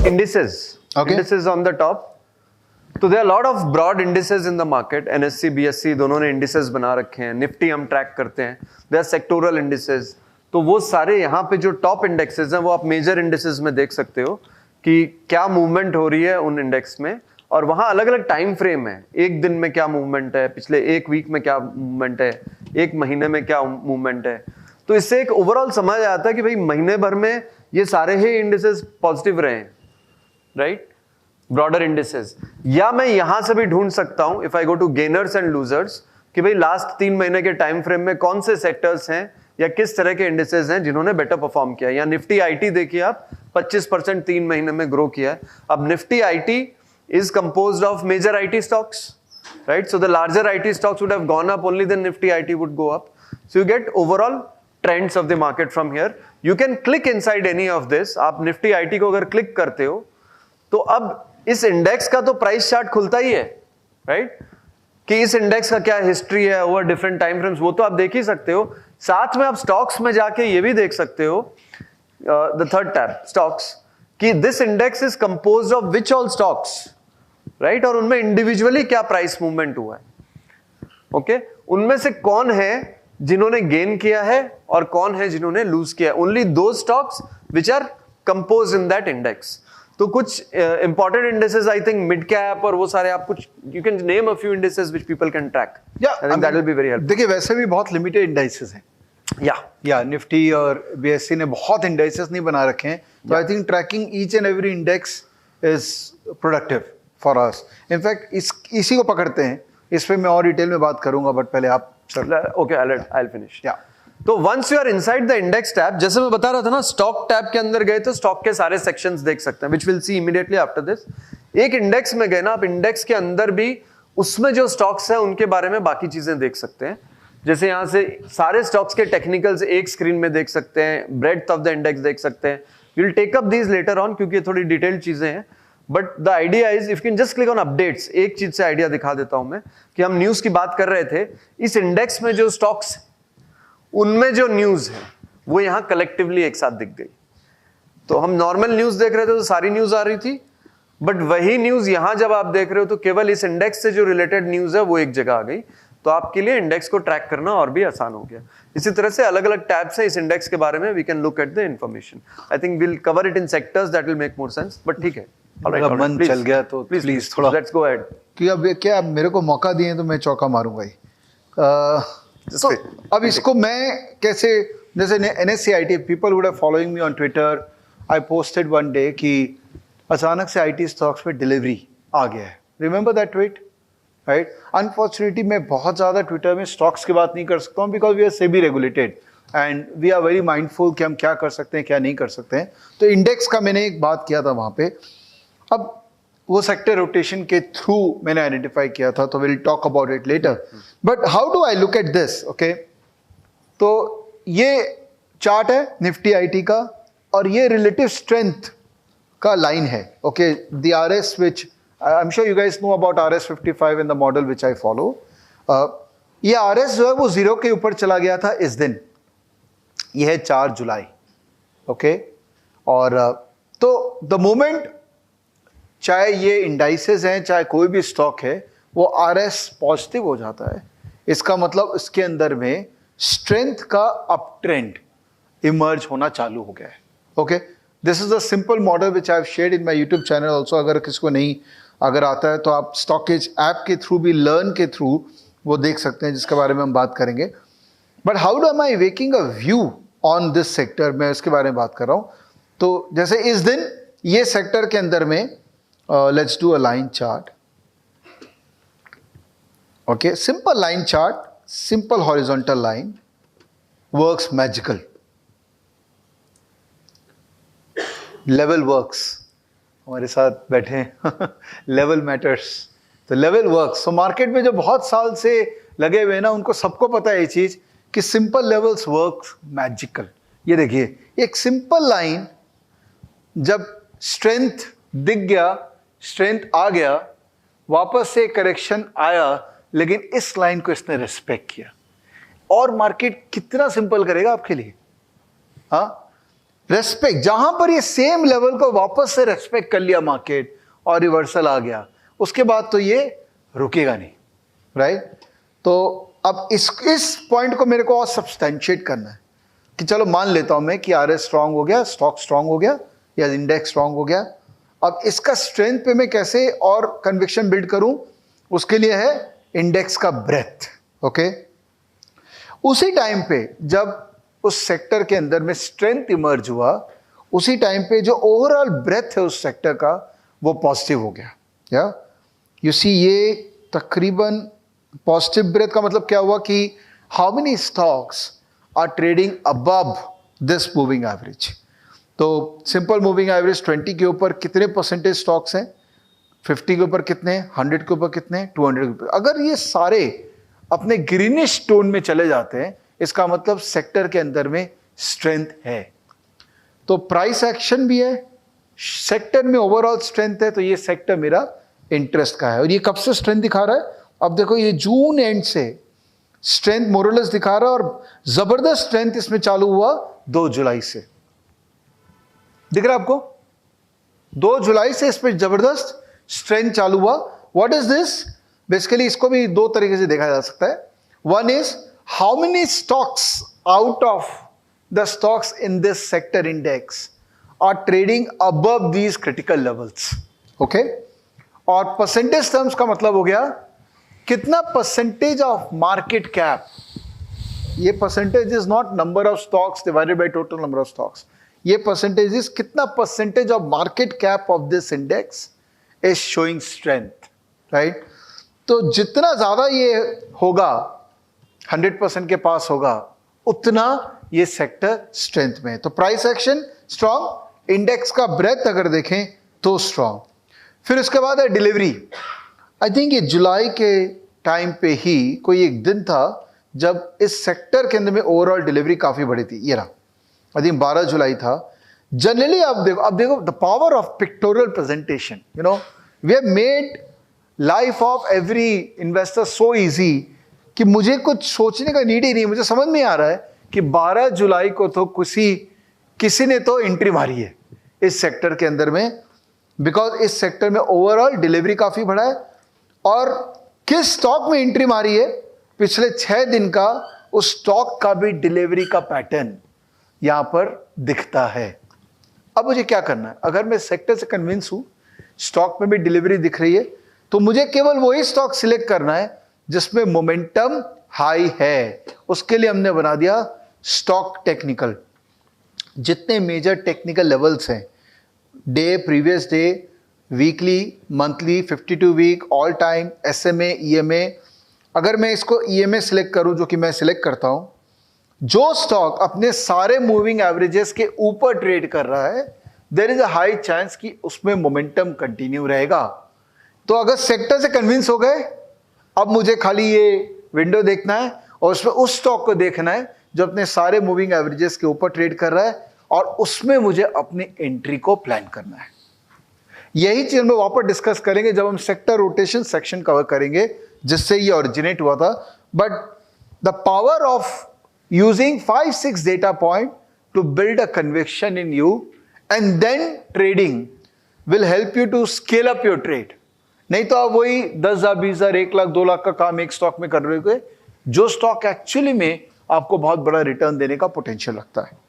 indices. Okay. Indices on the top. तो there are a lot of broad indices in the market. NSE, BSE दोनों ने indices बना रखे हैं. Nifty हम track करते हैं. There are sectoral indices. तो वो सारे यहाँ पे जो top indexes हैं वो आप major indices में देख सकते हो कि क्या movement हो रही है उन index में, और वहाँ अलग अलग टाइम फ्रेम है. एक दिन में क्या मूवमेंट है, पिछले एक वीक में क्या मूवमेंट है, एक महीने में क्या मूवमेंट है. तो इससे एक ओवरऑल समझ आता है कि भाई महीने भर में ये सारे ही इंडिसेस पॉजिटिव रहे हैं, राइट, ब्रॉडर इंडिसेस. या मैं यहां से भी ढूंढ सकता हूं if I go to gainers and losers कि भाई लास्ट 3 महीने के टाइम फ्रेम में कौन से सेक्टर्स हैं या किस तरह के इंडिसेस हैं जिन्होंने बेटर परफॉर्म किया. या निफ्टी आईटी देखिए आप 25% 3 महीने में ग्रो किया है. अब Nifty IT is composed of major IT stocks, right? So the larger IT stocks would have gone up, only then Nifty IT would go up. So you get overall trends of the market from here. You can click inside any of this. आप Nifty IT को अगर click करते हो तो अब इस index का तो प्राइस चार्ट खुलता ही है, राइट, कि इस इंडेक्स का क्या हिस्ट्री है ओवर डिफरेंट टाइम फ्रेम्स, वो तो आप देख ही सकते हो. साथ में आप स्टॉक्स में जाके ये भी देख सकते हो, द थर्ड टैब स्टॉक्स, कि this index is composed of which all stocks, right, और उनमें इंडिविजुअली क्या प्राइस मूवमेंट हुआ है. ओके, उनमें से कौन है जिन्होंने गेन किया है और कौन है जिन्होंने लूज किया है. ओनली दो stocks which are compose in that index. तो कुछ important indices, I think mid cap और वो सारे, आप कुछ you can name a few indices which people can track. I think that will be very helpful. देखिए वैसे भी बहुत लिमिटेड इंडाइसेस हैं. या निफ्टी और बीएसई ने बहुत इंडाइसेस नहीं बना रखे हैं. तो I think tracking each and every index is productive for us. In fact इसी को पकड़ते हैं, इस पे मैं और डिटेल में बात करूंगा, बट पहले आप sir. Okay, I will finish. तो once you are inside the index tab, जैसे मैं बता रहा था ना, स्टॉक टैब के अंदर गए तो स्टॉक के सारे सेक्शंस देख सकते हैं, which will see immediately after this. एक इंडेक्स में गए ना आप, इंडेक्स के अंदर भी उसमें जो स्टॉक्स हैं उनके बारे में बाकी चीजें देख सकते हैं. जैसे यहां से सारे स्टॉक्स के टेक्निकल्स एक स्क्रीन में देख सकते हैं, ब्रेड्थ ऑफ द इंडेक्स देख सकते हैं. Will take up these later on क्योंकि ये थोड़ी डिटेल्ड चीजें हैं. But the idea is if can just click on updates. एक चीज से आइडिया दिखा देता हूं मैं कि हम न्यूज की बात कर रहे थे. इस इंडेक्स में जो स्टॉक्स, उनमें जो न्यूज है वो यहां कलेक्टिवली एक साथ दिख गई. तो हम नॉर्मल न्यूज देख रहे थे तो सारी न्यूज आ रही थी, बट वही न्यूज यहां जब आप देख रहे हो तो केवल इस इंडेक्स से जो रिलेटेड न्यूज है वो एक जगह आ गई. तो आपके लिए इंडेक्स को ट्रैक करना और भी आसान हो गया. इसी तरह से अलग अलग टैब्स हैं इस इंडेक्स के बारे में. We can look at the information. I think will cover it in sectors, that will make more sense. But ठीक है, मन चल गया तो प्लीज थोड़ा लेट्स गो अहेड. कि अब क्या मेरे को मौका दिए तो मैं चौका मारूंगा ही. तो अब इसको मैं कैसे, जैसे NSE people would have following me on Twitter. I posted one day कि अचानक से IT स्टॉक्स पे डिलीवरी आ गया है. Remember that tweet, right? Unfortunately मैं बहुत ज़्यादा ट्विटर में स्टॉक्स की बात नहीं कर सकता हूँ because we are SEBI regulated and we are very mindful कि हम क्या कर सकते हैं क्या नहीं कर सकते हैं. तो इंडेक्स का मैंने एक बात किया था वहाँ पे. अब वो सेक्टर रोटेशन के थ्रू मैंने आइडेंटिफाई किया था, तो will talk about it later. But how do I look at this? Okay, तो ये चार्ट है निफ्टी IT का और ये रिलेटिव स्ट्रेंथ का लाइन है. Okay, the RS which I am sure you guys know about RS 55 in the model which I follow. ये RS जो है वो 0 के ऊपर चला गया था इस दिन. ये है 4 जुलाई. ओके, और तो द मोमेंट चाहे ये इंडाइसेस हैं चाहे कोई भी स्टॉक है, वो RS पॉजिटिव हो जाता है, इसका मतलब इसके अंदर में स्ट्रेंथ का अप ट्रेंड इमर्ज होना चालू हो गया है. Okay, this is a simple model which I have shared in my YouTube channel also. अगर किसी को नहीं अगर आता है तो आप स्टॉकेज ऐप के थ्रू भी, लर्न के थ्रू वो देख सकते हैं, जिसके बारे में हम बात करेंगे. But how do am I making a view on this sector, मैं इसके बारे में बात कर रहा हूँ. तो जैसे इस दिन ये सेक्टर के अंदर में let's do a line chart. Okay, simple line chart, simple horizontal line works magical. Level works. हमारे साथ बैठे level matters. तो level works. So market में जो बहुत साल से लगे हुए हैं ना, उनको सबको पता है ये चीज कि simple levels work magical. ये देखिए, एक simple line जब strength दिख गया, स्ट्रेंथ आ गया, वापस से करेक्शन आया, लेकिन इस लाइन को इसने रिस्पेक्ट किया. और मार्केट कितना सिंपल करेगा आपके लिए. हाँ, रेस्पेक्ट, जहां पर ये सेम लेवल को वापस से रेस्पेक्ट कर लिया मार्केट और रिवर्सल आ गया, उसके बाद तो ये रुकेगा नहीं, राइट? तो अब इस पॉइंट को मेरे को और सब्सटेंशिएट करना है कि चलो मान लेता हूं मैं कि आरएस स्ट्रांग हो गया, स्टॉक स्ट्रांग हो गया या इंडेक्स स्ट्रांग हो गया। अब इसका स्ट्रेंथ पे मैं कैसे और कन्विक्शन बिल्ड करूं, उसके लिए है इंडेक्स का ब्रेथ। ओके, उसी टाइम पे जब उस सेक्टर के अंदर में स्ट्रेंथ इमर्ज हुआ, उसी टाइम पे जो ओवरऑल ब्रेथ है उस सेक्टर का वो पॉजिटिव हो गया। या यू सी, ये तकरीबन पॉजिटिव ब्रेथ का मतलब क्या हुआ कि how many stocks are trading above this moving average. तो सिंपल मूविंग एवरेज 20 के ऊपर कितने परसेंटेज स्टॉक्स हैं, 50 के ऊपर कितने, 100 के ऊपर कितने, 200 के ऊपर। अगर ये सारे अपने ग्रीनिश टोन में चले जाते हैं, इसका मतलब सेक्टर के अंदर में स्ट्रेंथ है। तो प्राइस एक्शन भी है, सेक्टर में ओवरऑल स्ट्रेंथ है, तो ये सेक्टर मेरा इंटरेस्ट का है। और ये कब से स्ट्रेंथ दिखा रहा है? अब देखो, ये जून एंड से स्ट्रेंथ मोरलेस दिखा रहा है और जबरदस्त स्ट्रेंथ इसमें चालू हुआ 2 जुलाई से। दिख रहा है आपको? 2 जुलाई से इस पर जबरदस्त स्ट्रेंथ चालू हुआ। What is this? बेसिकली इसको भी 2 तरीके से देखा जा सकता है। One is how many stocks out of the stocks in this sector index are trading above these critical levels. Okay, और परसेंटेज टर्म्स का मतलब हो गया कितना परसेंटेज ऑफ मार्केट कैप। ये percentage is not number of stocks divided by total number of stocks, ये percentage is कितना percentage of market cap of this index is showing strength, right? तो जितना ज्यादा ये होगा, 100% के पास होगा, उतना ये सेक्टर स्ट्रेंथ में है। तो प्राइस एक्शन स्ट्रॉन्ग, इंडेक्स का ब्रेथ अगर देखें तो स्ट्रॉन्ग। फिर उसके बाद है डिलीवरी। आई थिंक ये जुलाई के टाइम पे ही कोई एक दिन था जब इस सेक्टर के अंदर में ओवरऑल डिलीवरी काफी बड़ी थी। ये रहा, आई थिंक 12 जुलाई था। जनरली अब देखो the power of pictorial presentation, you know, we have made life of every investor so easy कि मुझे कुछ सोचने का नीड ही नहीं। मुझे समझ में आ रहा है कि 12 जुलाई को तो किसी ने तो एंट्री मारी है इस सेक्टर के अंदर में, बिकॉज इस सेक्टर में ओवरऑल डिलीवरी काफी बड़ा है। और किस स्टॉक में एंट्री मारी है, पिछले 6 दिन का उस स्टॉक का भी डिलीवरी का पैटर्न यहां पर दिखता है। अब मुझे क्या करना है? अगर मैं सेक्टर से कन्विंस हूं, स्टॉक में भी डिलीवरी दिख रही है, तो मुझे केवल वही स्टॉक सिलेक्ट करना है जिसमें मोमेंटम हाई है। उसके लिए हमने बना दिया स्टॉक टेक्निकल। जितने मेजर टेक्निकल लेवल्स हैं, day, previous day, weekly, monthly, 52 week, all time, SMA, EMA, अगर मैं इसको EMA सिलेक्ट करूं, जो कि मैं सिलेक्ट करता हूं, जो स्टॉक अपने सारे मूविंग एवरेजेस के ऊपर ट्रेड कर रहा है, there is a high chance कि उसमें मोमेंटम कंटिन्यू रहेगा। तो अगर सेक्टर से कन्विंस हो गए, अब मुझे खाली ये विंडो देखना है और उसमें उस स्टॉक को देखना है जो अपने सारे मूविंग एवरेजेस के ऊपर ट्रेड कर रहा है, और उसमें मुझे अपनी एंट्री को प्लान करना है। यही चीज हम वापस डिस्कस करेंगे जब हम सेक्टर रोटेशन सेक्शन कवर करेंगे, जिससे ये ओरिजिनेट हुआ था। But the power of using 5-6 data point to build a conviction in you and then trading will help you to scale up your trade. नहीं तो आप वही 10,000, 20,000, 1 लाख, 2 लाख का काम एक स्टॉक में कर रहे हो, जो स्टॉक एक्चुअली में आपको बहुत बड़ा रिटर्न देने का पोटेंशियल रखता है।